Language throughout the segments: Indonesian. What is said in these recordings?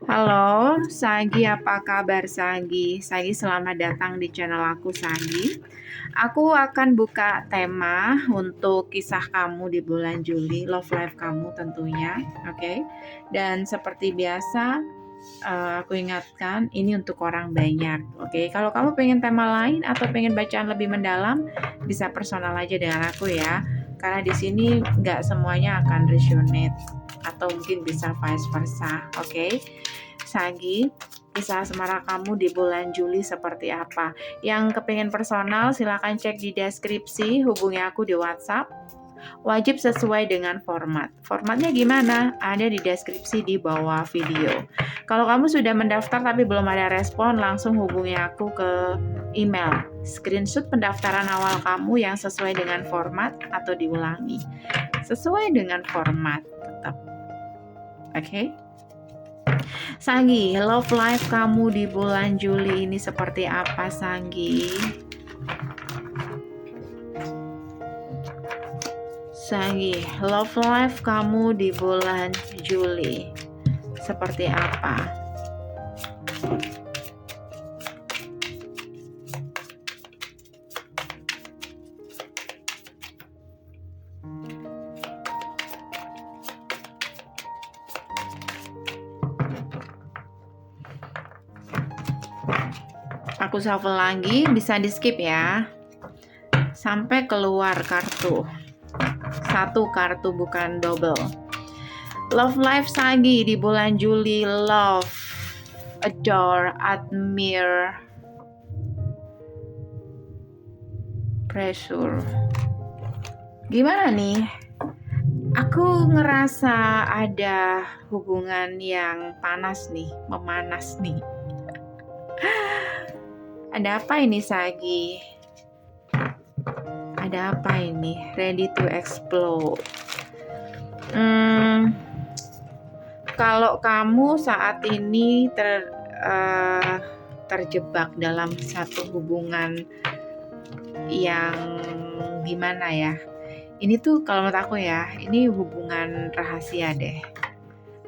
Halo, Sagi, apa kabar Sagi? Sagi, selamat datang di channel aku Sagi. Aku akan buka tema untuk kisah kamu di bulan Juli, love life kamu tentunya, oke? Dan seperti biasa, aku ingatkan ini untuk orang banyak, oke? Kalau kamu pengen tema lain atau pengen bacaan lebih mendalam, bisa personal aja dengan aku ya. Karena di sini nggak semuanya akan resonate atau mungkin bisa vice versa, oke? Sagi, kisah asmara kamu di bulan Juli seperti apa? Yang kepengen personal silahkan cek di deskripsi, hubungi aku di WhatsApp. Wajib sesuai dengan format. Formatnya gimana? Ada di deskripsi di bawah video. Kalau kamu sudah mendaftar tapi belum ada respon, langsung hubungi aku ke email. Screenshot pendaftaran awal kamu yang sesuai dengan format atau diulangi. Sesuai dengan format tetap. Oke? Sanggi, love life kamu di bulan Juli ini seperti apa, Sanggi? Sanggi, love life kamu di bulan Juli seperti apa? Aku shuffle lagi, bisa di skip ya. Sampai keluar kartu. Satu kartu bukan double. Love life Sagi di bulan Juli, love, adore, admire, pressure. Gimana nih? Aku ngerasa ada hubungan yang panas nih, memanas nih. Ada apa ini Sagi? Ada apa ini? Ready to explode. Kalau kamu saat ini terjebak dalam satu hubungan yang gimana ya? Ini tuh kalau menurut aku ya, ini hubungan rahasia deh.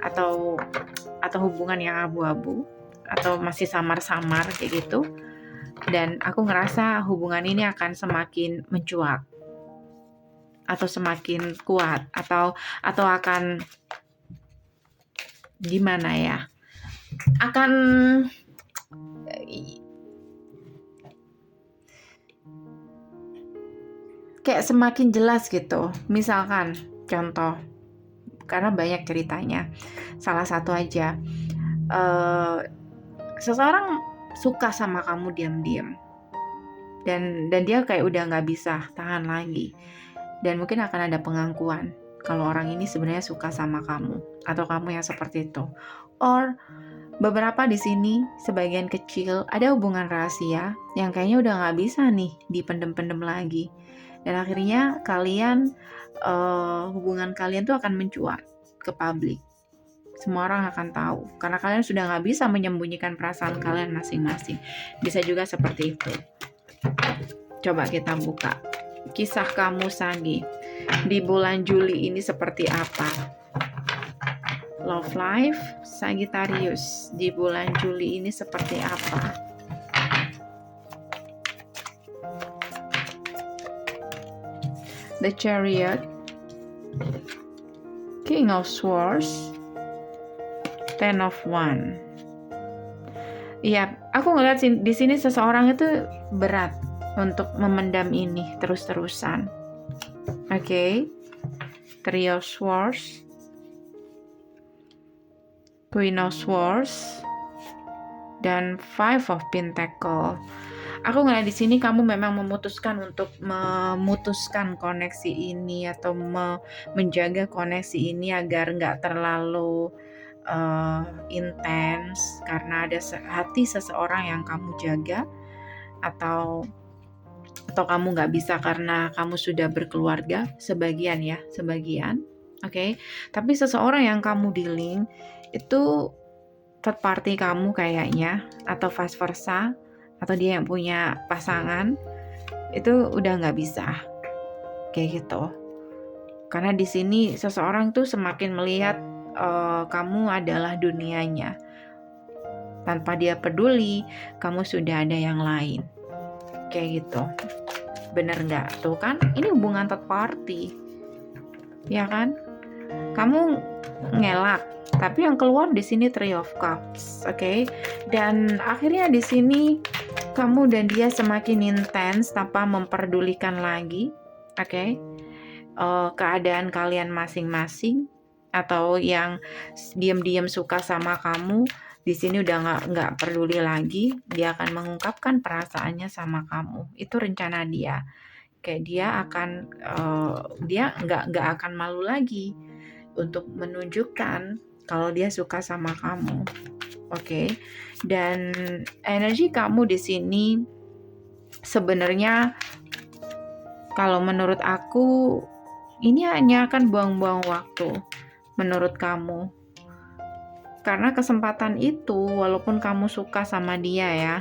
Atau hubungan yang abu-abu atau masih samar-samar kayak gitu. Dan aku ngerasa hubungan ini akan semakin mencuat atau semakin kuat atau akan gimana ya? Akan kayak semakin jelas gitu. Misalkan contoh, karena banyak ceritanya. Salah satu aja, seseorang suka sama kamu diam-diam, dan dia kayak udah nggak bisa tahan lagi, dan mungkin akan ada pengakuan kalau orang ini sebenarnya suka sama kamu atau kamu yang seperti itu. Or beberapa di sini, sebagian kecil ada hubungan rahasia yang kayaknya udah nggak bisa nih dipendem-pendem lagi, dan akhirnya kalian hubungan kalian tuh akan mencuat ke publik. Semua orang akan tahu karena kalian sudah nggak bisa menyembunyikan perasaan kalian masing-masing. Bisa juga seperti itu. Coba kita buka kisah kamu Sagi di bulan Juli ini seperti apa. Love life Sagittarius di bulan Juli ini seperti apa. The Chariot, King of Swords, Ten of Wands. Iya, aku ngeliat di sini seseorang itu berat untuk memendam ini terus-terusan. Oke. Three of Swords, Queen of Swords, dan Five of Pentacles. Aku ngeliat di sini kamu memang memutuskan untuk memutuskan koneksi ini atau menjaga koneksi ini agar nggak terlalu intens karena ada hati seseorang yang kamu jaga, atau kamu nggak bisa karena kamu sudah berkeluarga, sebagian. Oke. Tapi seseorang yang kamu dealing itu third party kamu kayaknya, atau vice versa, atau dia yang punya pasangan, itu udah nggak bisa kayak gitu. Karena di sini seseorang tuh semakin melihat kamu adalah dunianya, tanpa dia peduli kamu sudah ada yang lain. Kayak gitu. Bener nggak? Tuh kan, ini hubungan third party, ya kan? Kamu ngelak, tapi yang keluar di sini Three of Cups, oke? Dan akhirnya di sini kamu dan dia semakin intens tanpa memperdulikan lagi, oke? Keadaan kalian masing-masing, atau yang diam-diam suka sama kamu di sini udah nggak peduli lagi, dia akan mengungkapkan perasaannya sama kamu. Itu rencana dia. Kayak dia nggak akan malu lagi untuk menunjukkan kalau dia suka sama kamu, oke? Dan energi kamu di sini sebenarnya kalau menurut aku ini hanya akan buang-buang waktu menurut kamu. Karena kesempatan itu, walaupun kamu suka sama dia ya,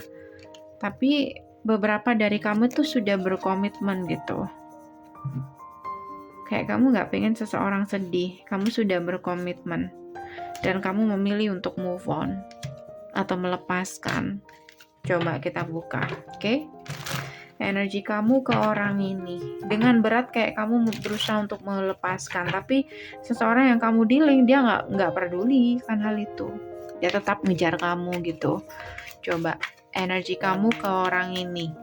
tapi beberapa dari kamu tuh sudah berkomitmen gitu. Kayak kamu gak pengen seseorang sedih, kamu sudah berkomitmen. Dan kamu memilih untuk move on atau melepaskan. Coba kita buka, oke? Energi kamu ke orang ini dengan berat, kayak kamu berusaha untuk melepaskan, tapi seseorang yang kamu dealing dia nggak peduli kan hal itu, dia tetap ngejar kamu gitu. Coba energi kamu ke orang ini,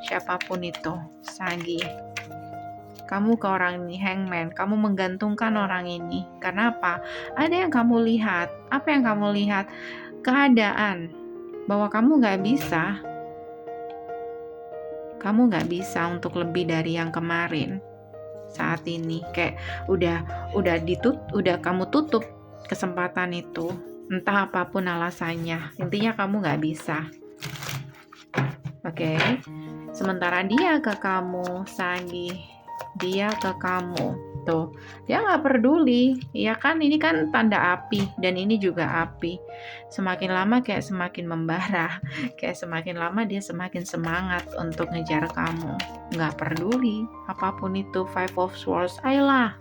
siapapun itu, Sagi, kamu ke orang ini, Hangman, kamu menggantungkan orang ini. Karena apa? Ada yang kamu lihat. Apa yang kamu lihat? Keadaan bahwa kamu nggak bisa. Kamu nggak bisa untuk lebih dari yang kemarin saat ini. Kayak udah kamu tutup kesempatan itu, entah apapun alasannya. Intinya kamu nggak bisa. Oke. Sementara dia ke kamu, Sagi, dia ke kamu. Tuh, dia nggak peduli, ya kan? Ini kan tanda api, dan ini juga api. Semakin lama kayak semakin membara, kayak semakin lama dia semakin semangat untuk ngejar kamu. Nggak peduli apapun itu. Five of Swords, ayolah,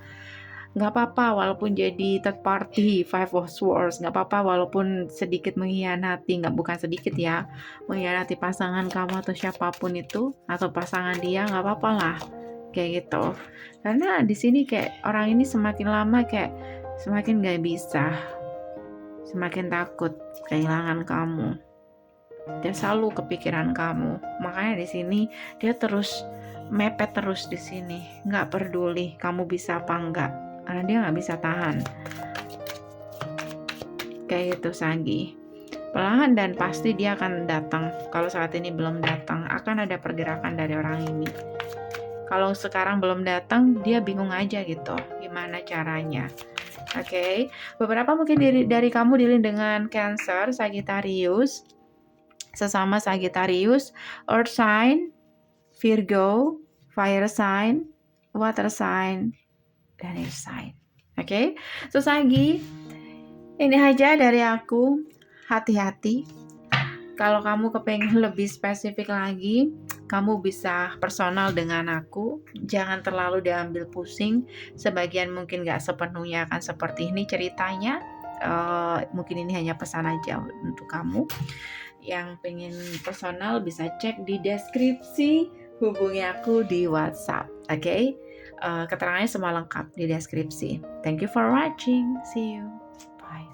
nggak apa-apa walaupun jadi third party. Five of Swords, nggak apa-apa walaupun sedikit mengkhianati, bukan sedikit ya, mengkhianati pasangan kamu atau siapapun itu, atau pasangan dia, nggak apa-apa lah. Kayak gitu. Karena di sini kayak orang ini semakin lama kayak semakin gak bisa, semakin takut kehilangan kamu. Dia selalu kepikiran kamu. Makanya di sini dia terus mepet terus di sini, nggak peduli kamu bisa apa enggak, karena dia nggak bisa tahan. Kayak gitu, Sagi. Perlahan dan pasti dia akan datang. Kalau saat ini belum datang, akan ada pergerakan dari orang ini. Kalau sekarang belum datang, dia bingung aja gitu, gimana caranya. Oke. Beberapa mungkin dari kamu dealing dengan Cancer, Sagittarius, sesama Sagittarius, Earth sign, Virgo, Fire sign, Water sign, dan Air sign. Oke. So Sagi, ini aja dari aku. Hati-hati. Kalau kamu kepengen lebih spesifik lagi, kamu bisa personal dengan aku. Jangan terlalu diambil pusing. Sebagian mungkin gak sepenuhnya akan seperti ini ceritanya. Mungkin ini hanya pesan aja untuk kamu. Yang pengen personal bisa cek di deskripsi. Hubungi aku di WhatsApp. Oke? Keterangannya semua lengkap di deskripsi. Thank you for watching. See you. Bye.